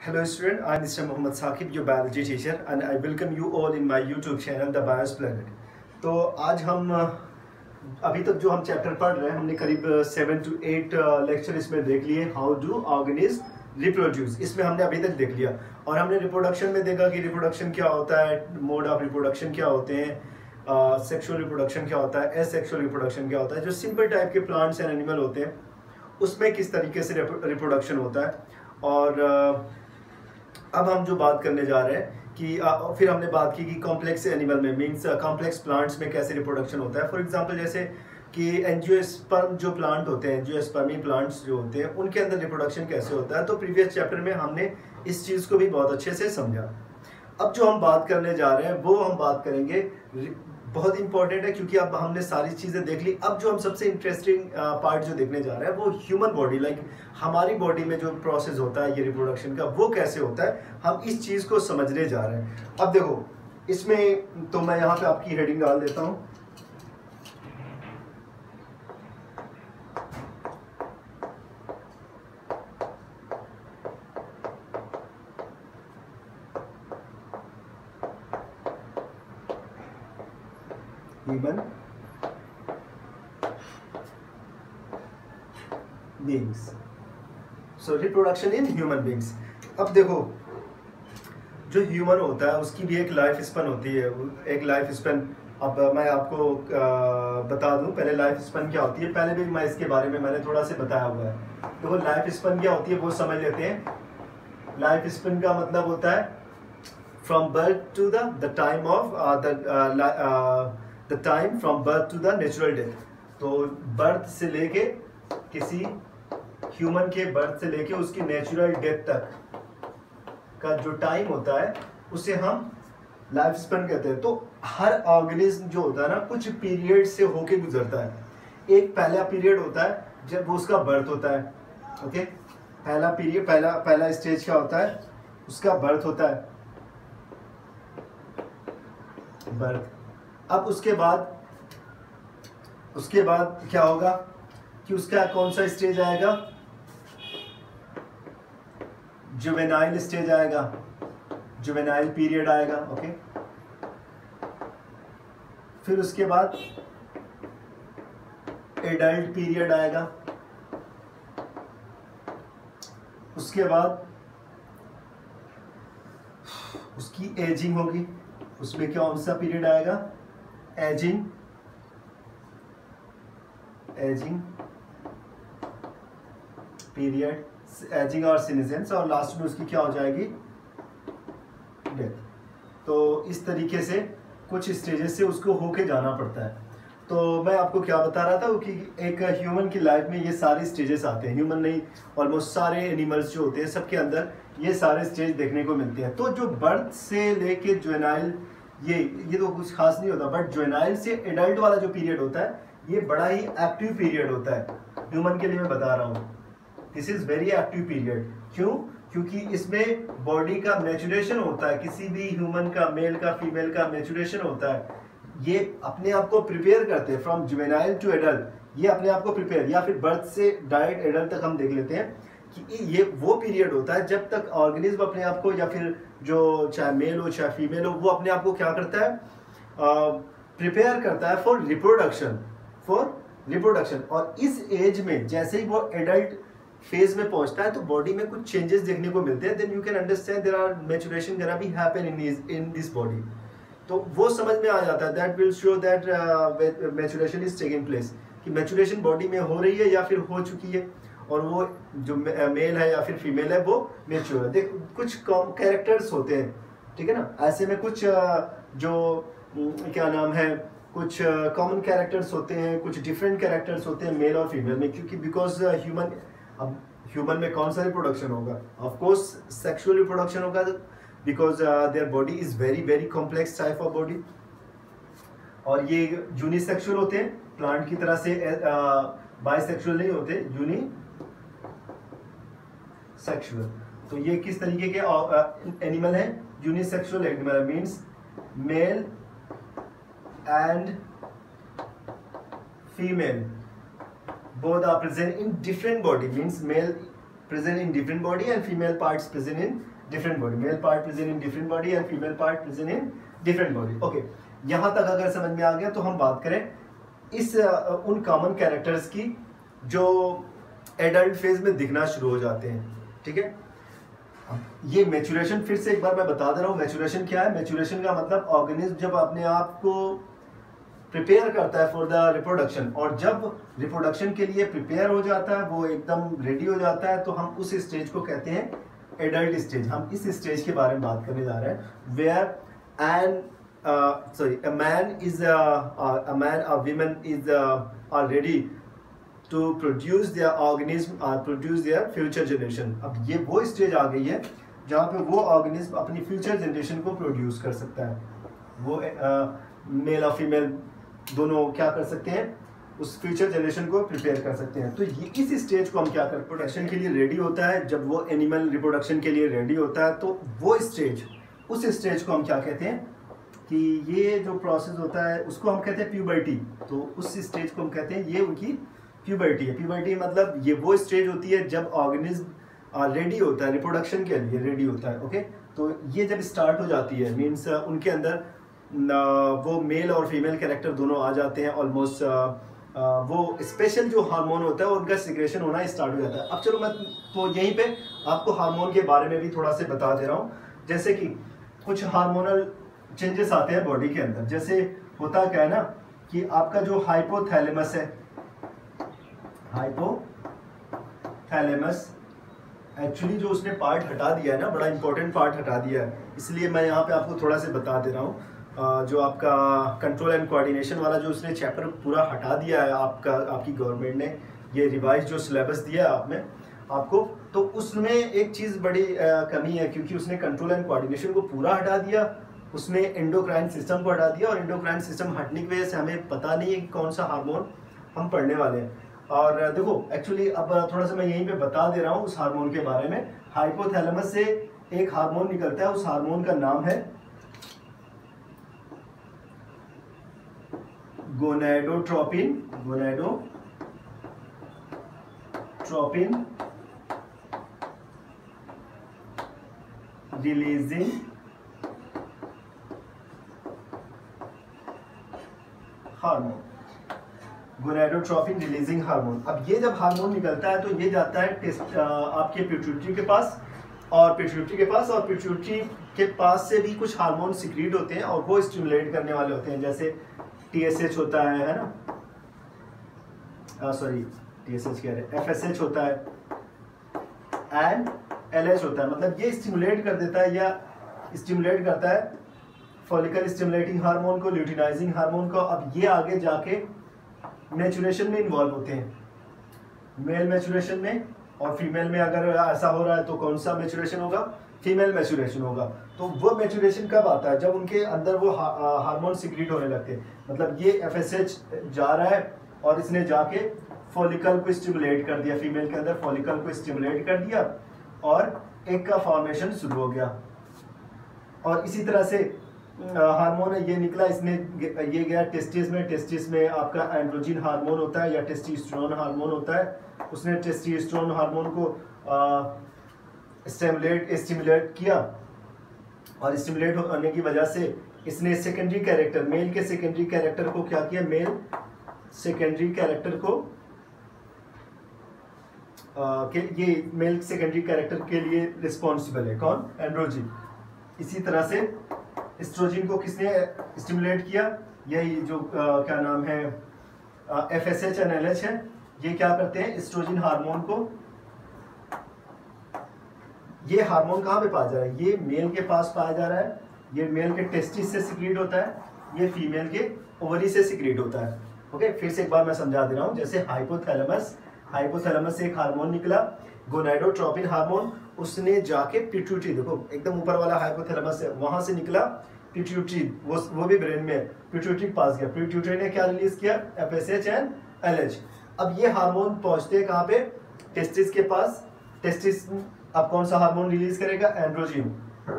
Hello student, I am Mr. Mohammad Saqib, your biology teacher and I welcome you all in my YouTube channel The Bios Planet। तो आज हम अभी तक जो हम chapter पढ़ रहे हैं हमने करीब 7 to 8 लेक्चर इसमें देख लिए। हाउ डू ऑर्गेनिज्म रिप्रोड्यूस, इसमें हमने अभी तक देख लिया। और हमने रिप्रोडक्शन में देखा कि रिप्रोडक्शन क्या होता है, मोड ऑफ रिप्रोडक्शन क्या होते हैं, सेक्सुअल रिप्रोडक्शन क्या होता है, एसेक्सुअल रिप्रोडक्शन क्या होता है, जो सिंपल टाइप के प्लांट्स एंड एनिमल होते हैं उसमें किस तरीके से रिप्रोडक्शन होता है। और अब हम जो बात करने जा रहे हैं कि फिर हमने बात की कि कॉम्प्लेक्स एनिमल में मींस कॉम्प्लेक्स प्लांट्स में कैसे रिप्रोडक्शन होता है। फॉर एग्जांपल जैसे कि एंजियोस्पर्म जो प्लांट होते हैं, एंजियोस्पर्मी प्लांट्स जो होते हैं उनके अंदर रिप्रोडक्शन कैसे होता है। तो प्रीवियस चैप्टर में हमने इस चीज़ को भी बहुत अच्छे से समझा। अब जो हम बात करने जा रहे हैं वो हम बात करेंगे, बहुत इंपॉर्टेंट है क्योंकि अब हमने सारी चीज़ें देख ली। अब जो हम सबसे इंटरेस्टिंग पार्ट जो देखने जा रहे हैं वो ह्यूमन बॉडी, लाइक हमारी बॉडी में जो प्रोसेस होता है ये रिप्रोडक्शन का, वो कैसे होता है, हम इस चीज़ को समझने जा रहे हैं। अब देखो इसमें तो मैं यहाँ पे आपकी हेडिंग डाल देता हूँ। Human beings, so reproduction in human beings. अब देखो जो ह्यूमन होता है उसकी भी एक लाइफ स्पैन होती है, एक लाइफ स्पैन। अब मैं आपको बता दूं पहले लाइफ स्पैन क्या होती है। पहले भी मैं इसके बारे में मैंने थोड़ा सा बताया हुआ है। तो वो लाइफ स्पैन क्या होती है वो समझ लेते हैं। लाइफ स्पैन का मतलब होता है from birth to the time of the time from birth to the natural death. तो बर्थ से लेके किसी ह्यूमन के बर्थ से लेके उसकी नेचुरल डेथ तक का जो टाइम होता है उसे हम लाइफ स्पैन कहते हैं। तो हर ऑर्गेनिज्म जो होता है ना कुछ पीरियड से होके गुजरता है। एक पहला पीरियड होता है जब वो उसका बर्थ होता है, ओके। पहला पीरियड, पहला स्टेज क्या होता है, उसका बर्थ होता है, बर्थ। अब उसके बाद क्या होगा कि उसका कौन सा स्टेज आएगा, जुवेनाइल स्टेज आएगा, जुवेनाइल पीरियड आएगा, ओके। फिर उसके बाद एडल्ट पीरियड आएगा, उसके बाद उसकी एजिंग होगी, उसमें कौन सा पीरियड आएगा, एजिंग पीरियड, एजिंग और सीनेसेंस, और लास्ट में उसकी क्या हो जाएगी, डेथ। तो इस तरीके से कुछ स्टेजेस से उसको होके जाना पड़ता है। तो मैं आपको क्या बता रहा था कि एक ह्यूमन की लाइफ में ये सारे स्टेजेस आते हैं। ह्यूमन नहीं, ऑलमोस्ट सारे एनिमल्स जो होते हैं सबके अंदर ये सारे स्टेज देखने को मिलते हैं। तो जो बर्थ से लेके जुवेनाइल, ये तो कुछ खास नहीं होता, बट जुवेनाइल से एडल्ट वाला जो पीरियड होता है ये बड़ा ही एक्टिव पीरियड होता है। ह्यूमन के लिए मैं बता रहा हूँ, this is very active period. क्यों? क्योंकि इसमें बॉडी का मैच्योरेशन होता है। किसी भी ह्यूमन का, मेल का, फीमेल का मैच्योरेशन होता है। ये अपने आप को प्रिपेयर करते हैं फ्रॉम जुवेनाइल टू एडल्ट, ये अपने आप को प्रिपेयर, या फिर बर्थ से डायरेक्ट एडल्ट तक हम देख लेते हैं कि ये वो पीरियड होता है जब तक ऑर्गेनिज्म अपने आप को, या फिर जो चाहे मेल हो चाहे फीमेल हो, वो अपने आप को क्या करता है, प्रिपेयर करता है फॉर रिप्रोडक्शन। और इस एज में जैसे ही वो एडल्ट फेज में पहुंचता है तो बॉडी में कुछ चेंजेस देखने को मिलते हैं। Then you can understand there are maturation gonna be happen in this body. तो वो समझ में आ जाता है, that will show that maturation is taking place, कि मैच्योरेशन बॉडी में हो रही है या फिर हो चुकी है, और वो जो मेल है या फिर फीमेल है वो मैच्योर है। देख कुछ कैरेक्टर्स होते हैं, ठीक है ना। ऐसे में कुछ जो क्या नाम है, कुछ कॉमन कैरेक्टर्स होते हैं, कुछ डिफरेंट कैरेक्टर्स होते हैं मेल और फीमेल में। क्योंकि बिकॉज ह्यूमन में कौन सा रिप्रोडक्शन होगा, ऑफ कोर्स सेक्सुअल रिप्रोडक्शन होगा, because their body is very very complex type of body. और ये यूनिसेक्सुअल होते हैं, प्लांट की तरह से बाइसेक्सुअल नहीं होते, यूनिसेक्सुअल। तो ये किस तरीके के एनिमल हैं, unisexual animal, means male and female both are present in different body, means male present in different body and female parts present in different body, male part present in different body and female part present in different body. Okay, यहाँ तक अगर समझ में आ गया तो हम बात करें इस उन कॉमन कैरेक्टर्स की जो एडल्ट फेज में दिखना शुरू हो जाते हैं। ठीक है, ये मैच्योरेशन फिर से एक बार मैं बता दे रहा हूँ। मैच्योरेशन क्या है? मैच्योरेशन का मतलब ऑर्गेनिज्म जब अपने आप को प्रिपेयर करता है फॉर द रिप्रोडक्शन, और जब रिप्रोडक्शन के लिए प्रिपेयर हो जाता है, वो एकदम रेडी हो जाता है, तो हम उस स्टेज को कहते हैं एडल्ट स्टेज। हम इस स्टेज के बारे में बात करने जा रहे हैं, where a man is a man or women is are ready to produce their organism or produce their future generation। अब ये वो स्टेज आ गई है जहाँ पे वो ऑर्गेनिज्म अपनी फ्यूचर जनरेशन को प्रोड्यूस कर सकता है। वो मेल और फीमेल दोनों क्या कर सकते हैं, उस फ्यूचर जनरेशन को प्रिपेयर कर सकते हैं। तो ये इस स्टेज को हम क्या कर, प्रोडक्शन के लिए रेडी होता है। जब वो एनिमल रिप्रोडक्शन के लिए रेडी होता है तो वो स्टेज, उस स्टेज को हम क्या कहते हैं कि ये जो प्रोसेस होता है उसको हम कहते हैं प्यूबर्टी। तो उस स्टेज को हम कहते हैं ये उनकी प्यूबर्टी है। प्यूबर्टी मतलब ये वो स्टेज होती है जब ऑर्गेनिज्म रेडी होता है, रिप्रोडक्शन के लिए रेडी होता है। ओके, तो ये जब स्टार्ट हो जाती है मीन्स उनके अंदर वो मेल और फीमेल कैरेक्टर दोनों आ जाते हैं ऑलमोस्ट। वो स्पेशल जो हार्मोन होता है उनका सिक्रेशन होना स्टार्ट हो जाता है। अब चलो मैं तो यहीं पे आपको हार्मोन के बारे में भी थोड़ा सा बता दे रहा हूँ। जैसे कि कुछ हार्मोनल चेंजेस आते हैं बॉडी के अंदर। जैसे होता क्या है ना कि आपका जो हाइपोथैलेमस है, हाइपोथैलेमस एक्चुअली जो उसने पार्ट हटा दिया है ना, बड़ा इंपॉर्टेंट पार्ट हटा दिया है, इसलिए मैं यहाँ पे आपको थोड़ा सा बता दे रहा हूँ। जो आपका कंट्रोल एंड कोऑर्डिनेशन वाला जो उसने चैप्टर पूरा हटा दिया है आपकी गवर्नमेंट ने, ये रिवाइज जो सिलेबस दिया है आपको, तो उसमें एक चीज़ बड़ी कमी है, क्योंकि उसने कंट्रोल एंड कोऑर्डिनेशन को पूरा हटा दिया, उसने एंडोक्राइन सिस्टम को हटा दिया, और एंडोक्राइन सिस्टम हटने की वजह से हमें पता नहीं है कि कौन सा हार्मोन हम पढ़ने वाले हैं। और देखो एक्चुअली अब थोड़ा सा मैं यहीं पे बता दे रहा हूँ उस हार्मोन के बारे में। हाइपोथैलेमस से एक हार्मोन निकलता है, उस हार्मोन का नाम है gonadotropin. Gonadotropin releasing hormone, gonadotropin releasing hormone. अब ये जब हार्मोन निकलता है तो ये जाता है आपके पिट्यूटरी के पास, और पिट्यूटरी के पास से भी कुछ हार्मोन सिक्रीट होते हैं और वो स्टिमुलेट करने वाले होते हैं। जैसे TSH होता है ना, सॉरी TSH कह रहे, FSH होता है एंड LH होता है। मतलब ये स्टिमुलेट कर देता है या स्टिमुलेट करता है फॉलिकल स्टिमुलेटिंग हार्मोन को, ल्यूटिनाइजिंग हार्मोन को। अब ये आगे जाके मैच्योरेशन में इन्वॉल्व होते हैं, मेल मैच्योरेशन में, और फीमेल में अगर ऐसा हो रहा है तो कौन सा मैच्योरेशन होगा, फीमेल मैच्योरेशन होगा। तो वो मैच्योरेशन कब आता है, जब उनके अंदर वो हार्मोन सिक्रीट होने लगते हैं। मतलब ये FSH जा रहा है और इसने जाके फॉलिकल को स्टिमुलेट कर दिया, फीमेल के अंदर फॉलिकल को स्टिमुलेट कर दिया और एक का फॉर्मेशन शुरू हो गया। और इसी तरह से हार्मोन है ये निकला, इसने ये गया टेस्टिस में। टेस्टिस में आपका एंड्रोजन हार्मोन होता है या टेस्टोस्टेरोन हार्मोन होता है। उसने टेस्टोस्टेरोन हार्मोन को स्टिमुलेट किया, और स्टिमुलेट होने की वजह से इसने सेकेंडरी कैरेक्टर, मेल के सेकेंडरी कैरेक्टर को क्या किया, मेल सेकेंडरी कैरेक्टर को ये मेल सेकेंडरी कैरेक्टर के लिए रिस्पॉन्सिबल है कौन, एंड्रोजन। इसी तरह से एस्ट्रोजन को किसने स्टिमुलेट किया, यही जो क्या नाम है FSH एंड LH है। ये क्या करते हैं, एस्ट्रोजन हार्मोन को, ये हार्मोन कहाँ पे पाया जा रहा है, ये मेल के पास पाया जा रहा है। ये मेल के टेस्टिस से सिक्रीट होता है, ये फीमेल के ओवरी से सिक्रीट होता है। ओके, फिर से एक बार मैं समझा दे रहा हूँ। जैसे हाइपोथैलेमस से एक हार्मोन निकला, गोनेडोट्रोपिन हार्मोन, उसने जाके पिट्यूटरी, देखो एकदम ऊपर वाला हाइपोथैलेमस है, वहां से निकला पिट्यूटरी, वो भी ब्रेन में, पिट्यूटरी के पास गया। पिट्यूटरी ने क्या रिलीज किया, FSH एंड LH। अब ये हार्मोन पहुंचते हैं कहाँ पे, टेस्टिस के पास। टेस्टिस अब कौन सा हार्मोन रिलीज करेगा, एंड्रोजन।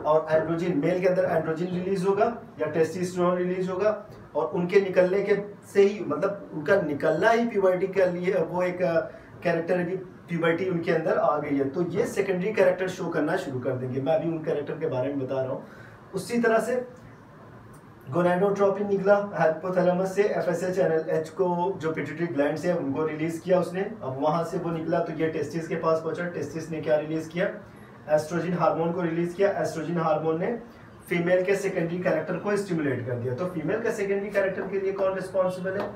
और एंड्रोजन, मेल के अंदर एंड्रोजन रिलीज होगा या टेस्टोस्टेरोन रिलीज होगा, और उनके निकलने के से ही, मतलब उनका निकलना ही प्यूबर्टी के लिए वो एक कैरेक्टर की प्यूबर्टी उनके अंदर आ गई है, तो ये सेकेंडरी कैरेक्टर शो करना शुरू कर देंगे। मैं अभी उन कैरेक्टर के बारे में बता रहा हूँ। उसी तरह से गोनाडोट्रोपिन निकला हाइपोथैलेमस से, एफएसएच एच को जो पिट्यूटरी ग्लैंड से उनको रिलीज किया उसने। अब वहां से वो निकला तो ये टेस्टिस के पास पहुंचा। टेस्टिस ने क्या रिलीज किया? एस्ट्रोजन हार्मोन को रिलीज किया। एस्ट्रोजन हार्मोन ने फीमेल के सेकेंडरी कैरेक्टर को स्टिमुलेट कर दिया। तो फीमेल के सेकेंडरी कैरेक्टर के लिए कौन रिस्पॉन्सिबल है?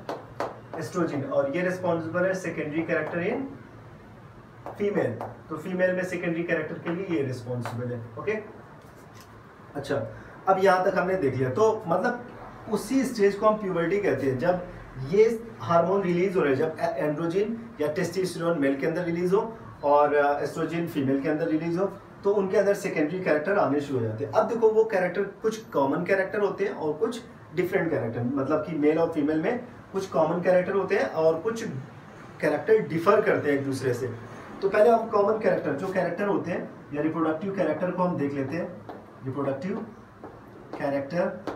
एस्ट्रोजन, और ये रिस्पॉन्सिबल है सेकेंडरी कैरेक्टर इन फीमेल। तो फीमेल में सेकेंडरी कैरेक्टर के लिए ये रिस्पॉन्सिबल है। ओके, अच्छा, अब यहाँ तक हमने देख लिया। तो मतलब उसी स्टेज को हम प्यूबर्टी कहते हैं, जब ये हार्मोन रिलीज हो रहे हैं, जब एंड्रोजन या टेस्टोस्टेरोन मेल के अंदर रिलीज हो और एस्ट्रोजन फीमेल के अंदर रिलीज हो, तो उनके अंदर सेकेंडरी कैरेक्टर आने शुरू हो जाते हैं। अब देखो, वो कैरेक्टर कुछ कॉमन कैरेक्टर होते हैं और कुछ डिफरेंट कैरेक्टर, मतलब कि मेल और फीमेल में कुछ कॉमन कैरेक्टर होते हैं और कुछ कैरेक्टर डिफर करते हैं एक दूसरे से। तो पहले हम कॉमन कैरेक्टर, जो कैरेक्टर होते हैं या रिप्रोडक्टिव कैरेक्टर को हम देख लेते हैं। Reproductive character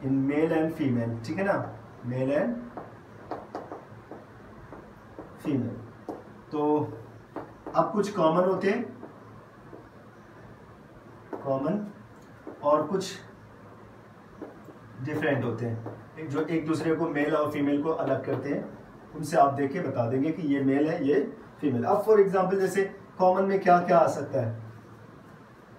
in male and female, ठीक है ना, मेल एंड फीमेल। तो अब कुछ कॉमन होते हैं, कॉमन, और कुछ डिफरेंट होते हैं, जो एक दूसरे को मेल और फीमेल को अलग करते हैं। उनसे आप देख के बता देंगे कि ये मेल है, ये फीमेल। अब फॉर एग्जांपल जैसे कॉमन में क्या क्या आ सकता है?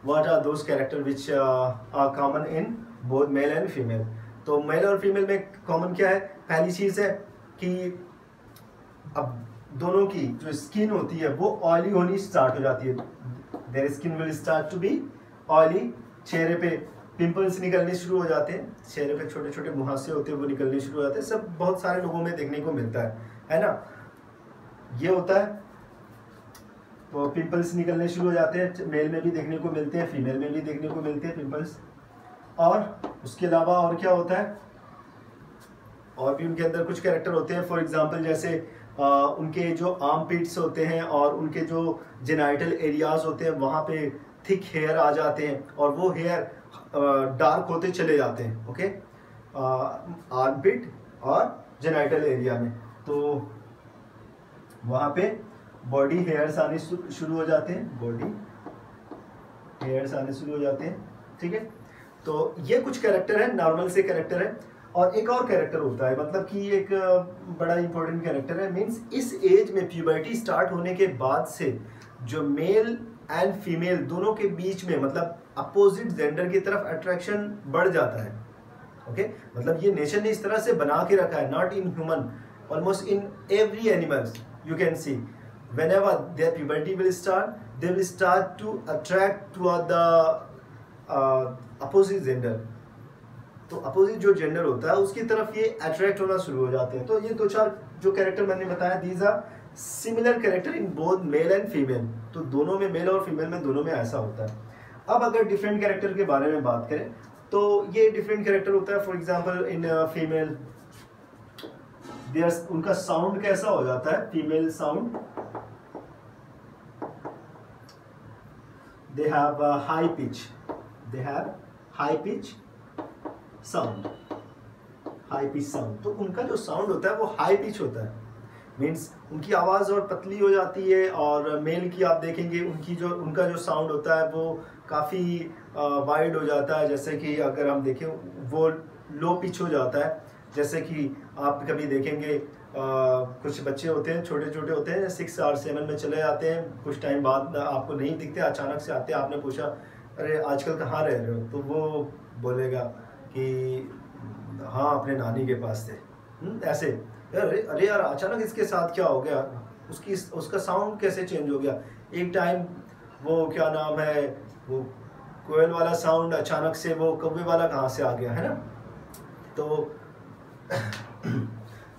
What are those characters which are common in both male and female? तो मेल और फीमेल में कॉमन क्या है? पहली चीज है कि अब दोनों की जो स्किन होती है वो ऑयली होनी स्टार्ट हो जाती है। Their skin will start to be oily। चेहरे पे पिंपल्स निकलने शुरू हो जाते हैं, चेहरे पे छोटे छोटे मुहासे होते हैं वो निकलने शुरू हो जाते हैं। सब बहुत सारे लोगों में देखने को मिलता है ना। ये होता है, तो पिंपल्स निकलने शुरू हो जाते हैं, मेल में भी देखने को मिलते हैं, फीमेल में भी देखने को मिलते हैं पिंपल्स। और उसके अलावा और क्या होता है? और भी उनके अंदर कुछ कैरेक्टर होते हैं। फॉर एग्जांपल जैसे उनके जो आर्म पिट्स होते हैं और उनके जो जेनाइटल एरियाज होते हैं वहाँ पे थिक हेयर आ जाते हैं और वो हेयर डार्क होते चले जाते हैं। ओके, आर्म पिट और जेनाइटल एरिया में, तो वहाँ पे बॉडी हेयर्स आने शुरू हो जाते हैं, बॉडी हेयर्स आने शुरू हो जाते हैं, ठीक है। तो ये कुछ कैरेक्टर है, नॉर्मल से कैरेक्टर है। और एक और कैरेक्टर होता है, मतलब कि एक बड़ा इंपॉर्टेंट कैरेक्टर है, मींस इस एज में प्यूबर्टी स्टार्ट होने के बाद से जो मेल एंड फीमेल दोनों के बीच में, मतलब अपोजिट जेंडर की तरफ अट्रैक्शन बढ़ जाता है। ओके, मतलब ये नेचर ने इस तरह से बना के रखा है, not in human, almost in every animals you can see whenever their puberty will start, they will start to attract toward the opposite gender। तो अपोजिट जो जेंडर होता है उसकी तरफ ये अट्रैक्ट होना शुरू हो जाते हैं। तो ये दो चार जो कैरेक्टर मैंने बताया, these are similar character in both male and female. तो दोनों में, मेल और फीमेल में, दोनों में ऐसा होता है। अब अगर डिफरेंट कैरेक्टर के बारे में बात करें तो ये डिफरेंट कैरेक्टर होता है। फॉर एग्जाम्पल इन फीमेल उनका साउंड कैसा हो जाता है? Female sound, they have a high pitch, they have high pitch sound, high pitch sound। तो उनका जो साउंड होता है वो हाई पिच होता है, मीन्स उनकी आवाज़ और पतली हो जाती है। और मेल की आप देखेंगे उनका जो साउंड होता है वो काफ़ी वाइड हो जाता है। जैसे कि अगर हम देखें वो लो पिच हो जाता है। जैसे कि आप कभी देखेंगे कुछ बच्चे होते हैं, छोटे छोटे होते हैं, 6 और 7 में चले जाते हैं, कुछ टाइम बाद आपको नहीं दिखते, अचानक से आते हैं। आपने पूछा अरे आजकल कहाँ रह रहे हो, तो वो बोलेगा कि हाँ अपने नानी के पास थे। ऐसे अरे यार अचानक इसके साथ क्या हो गया, उसका साउंड कैसे चेंज हो गया। एक टाइम वो क्या नाम है, वो कोयल वाला साउंड, अचानक से वो कौवे वाला कहाँ से आ गया, है ना। तो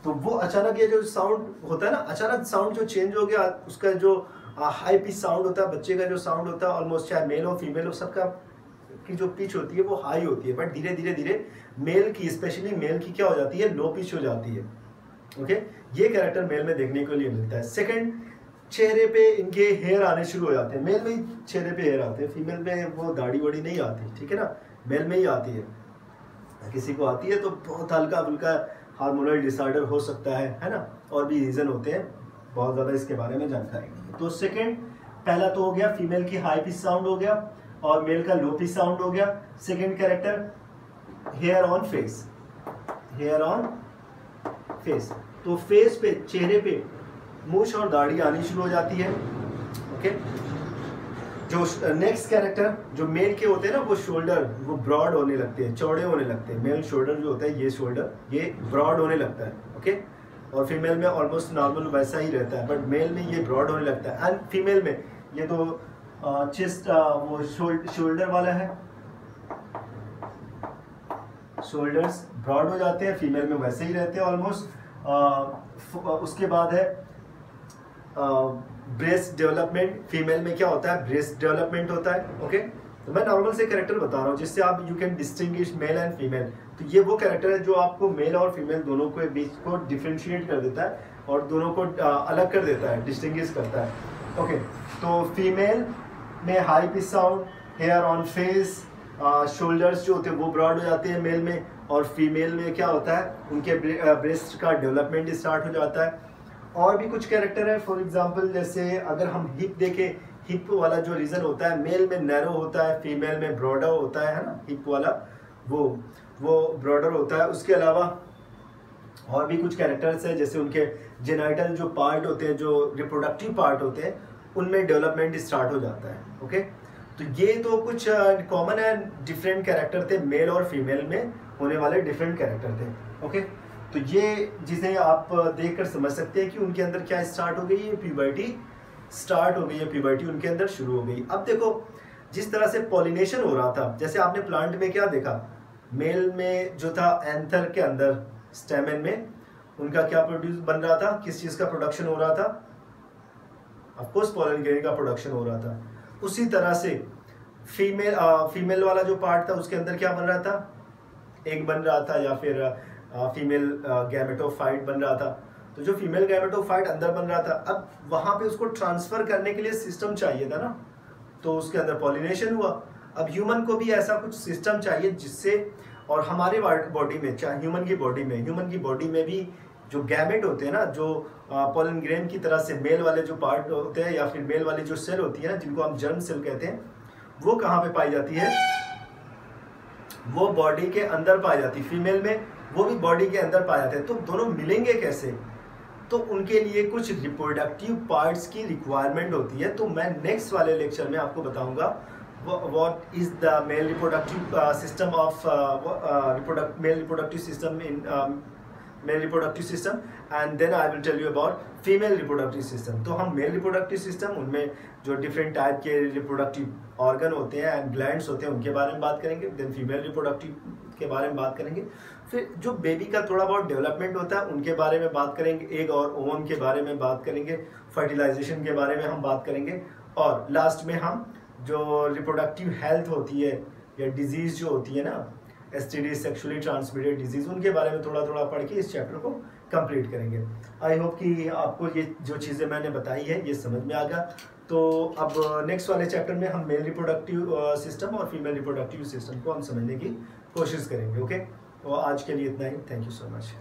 वो अचानक ये जो साउंड होता है ना, अचानक साउंड जो चेंज हो गया, उसका जो हाई पिच साउंड होता है, बच्चे का जो साउंड होता है, ऑलमोस्ट चाहे मेल हो फीमेल हो, सबका की जो पिच होती है वो हाई होती है। बट धीरे धीरे धीरे मेल की, स्पेशली मेल की क्या हो जाती है, लो पिच हो जाती है। ओके, ये कैरेक्टर मेल में देखने को लिए मिलता है। सेकंड, चेहरे पे इनके हेयर आने शुरू हो जाते हैं। मेल में ही चेहरे पे हेयर आते हैं, फीमेल में वो दाढ़ी वाड़ी नहीं आती, ठीक है ना, मेल में ही आती है। किसी को आती है तो बहुत हल्का फुल्का हार्मोनल डिसऑर्डर हो सकता है ना, और भी रीज़न होते हैं। बहुत ज़्यादा इसके बारे में जानकारी नहीं है। तो सेकेंड, पहला तो हो गया फीमेल की हाई पिच साउंड हो गया और मेल का लो पिच साउंड हो गया। Second character hair on face, hair on face, तो फेस पे, चेहरे पे मूछ और दाढ़ी आनी शुरू हो जाती है। ओके, जो नेक्स्ट कैरेक्टर जो मेल के होते हैं ना, वो शोल्डर वो ब्रॉड होने लगते हैं, चौड़े होने लगते हैं। मेल शोल्डर जो होता है, ये शोल्डर ये ब्रॉड होने लगता है। ओके, और फीमेल में ऑलमोस्ट नॉर्मल वैसा ही रहता है, बट मेल में ये ब्रॉड होने लगता है। एंड फीमेल में ये तो चेस्ट वो शोल्डर वाला है, शोल्डर्स ब्रॉड हो जाते हैं, फीमेल में वैसे ही रहते हैं ऑलमोस्ट। उसके बाद है ब्रेस्ट डेवलपमेंट, फीमेल में क्या होता है, ब्रेस्ट डेवलपमेंट होता है। ओके, तो मैं नॉर्मल से कैरेक्टर बता रहा हूँ जिससे आप you can distinguish mail and female. तो ये वो कैरेक्टर है जो आपको मेल और फीमेल दोनों के बीच को डिफ्रेंशिएट कर देता है और दोनों को अलग कर देता है, डिस्टिंग्विश करता है। ओके, तो फीमेल में high pitch sound, hair on face, shoulders जो होते हैं वो ब्रॉड हो जाते हैं मेल में, और फीमेल में क्या होता है, उनके ब्रेस्ट का डेवलपमेंट स्टार्ट हो जाता है। और भी कुछ कैरेक्टर है, फॉर एग्जांपल जैसे अगर हम हिप देखें, हिप वाला जो रीजन होता है मेल में नैरो होता है, फीमेल में ब्रॉडर होता है ना, हिप वाला वो ब्रॉडर होता है। उसके अलावा और भी कुछ कैरेक्टर्स है, जैसे उनके जेनाइटल जो पार्ट होते हैं, जो रिप्रोडक्टिव पार्ट होते हैं, उनमें डेवलपमेंट स्टार्ट हो जाता है। ओके, तो ये तो कुछ कॉमन एंड डिफरेंट कैरेक्टर थे, मेल और फीमेल में होने वाले डिफरेंट कैरेक्टर थे। ओके, तो ये जिसे आप देखकर समझ सकते हैं कि उनके अंदर क्या स्टार्ट हो गई है, प्यूबर्टी स्टार्ट हो गई है, प्यूबर्टी उनके अंदर शुरू हो गई। अब देखो जिस तरह से पॉलिनेशन हो रहा था, जैसे आपने प्लांट में क्या देखा, मेल में जो था एंथर के अंदर स्टेमन में उनका क्या प्रोड्यूस बन रहा था, किस चीज का प्रोडक्शन हो रहा था, ऑफ कोर्स पोलन ग्रेन का प्रोडक्शन हो रहा था। उसी तरह से फीमेल वाला जो पार्ट था उसके अंदर क्या बन रहा था, एग बन रहा था या फिर फीमेल गैमेटोफाइट बन रहा था। तो जो फीमेल गैमेटोफाइट अंदर बन रहा था, अब वहां पे उसको ट्रांसफर करने के लिए सिस्टम चाहिए था ना, तो उसके अंदर पॉलिनेशन हुआ। अब ह्यूमन को भी ऐसा कुछ सिस्टम चाहिए जिससे, और हमारे बॉडी में, चाहे ह्यूमन की बॉडी में भी जो गैमेट होते हैं ना, जो पोलन ग्रेन की तरह से मेल वाले जो पार्ट होते हैं या फिर मेल वाली जो सेल होती है ना, जिनको हम जर्म सेल कहते हैं, वो कहाँ पे पाई जाती है, वो बॉडी के अंदर पाई जाती है। फीमेल में वो भी बॉडी के अंदर पाए जाते हैं। तो दोनों मिलेंगे कैसे, तो उनके लिए कुछ रिप्रोडक्टिव पार्ट्स की रिक्वायरमेंट होती है। तो मैं नेक्स्ट वाले लेक्चर में आपको बताऊंगा what is the male reproductive system of male reproductive system in male reproductive system, and then I will tell you about female reproductive system. तो हम मेल रिप्रोडक्टिव सिस्टम, उनमें जो डिफरेंट टाइप के reproductive organ होते हैं and glands होते हैं, उनके बारे में बात करेंगे। देन फीमेल रिप्रोडक्टिव के बारे में बात करेंगे। फिर जो बेबी का थोड़ा बहुत डेवलपमेंट होता है उनके बारे में बात करेंगे, एग और ओवम के बारे में बात करेंगे, फर्टिलाइजेशन के बारे में हम बात करेंगे, और लास्ट में हम जो रिप्रोडक्टिव हेल्थ होती है या डिजीज जो होती है ना, STD सेक्सुअली ट्रांसमिटेड डिजीज, उनके बारे में थोड़ा थोड़ा पढ़ के इस चैप्टर को कंप्लीट करेंगे। आई होप कि आपको ये जो चीज़ें मैंने बताई है ये समझ में आ गया। तो अब नेक्स्ट वाले चैप्टर में हम मेल रिप्रोडक्टिव सिस्टम और फीमेल रिप्रोडक्टिव सिस्टम को हम समझने की कोशिश करेंगे। ओके, तो आज के लिए इतना ही। Thank you so much.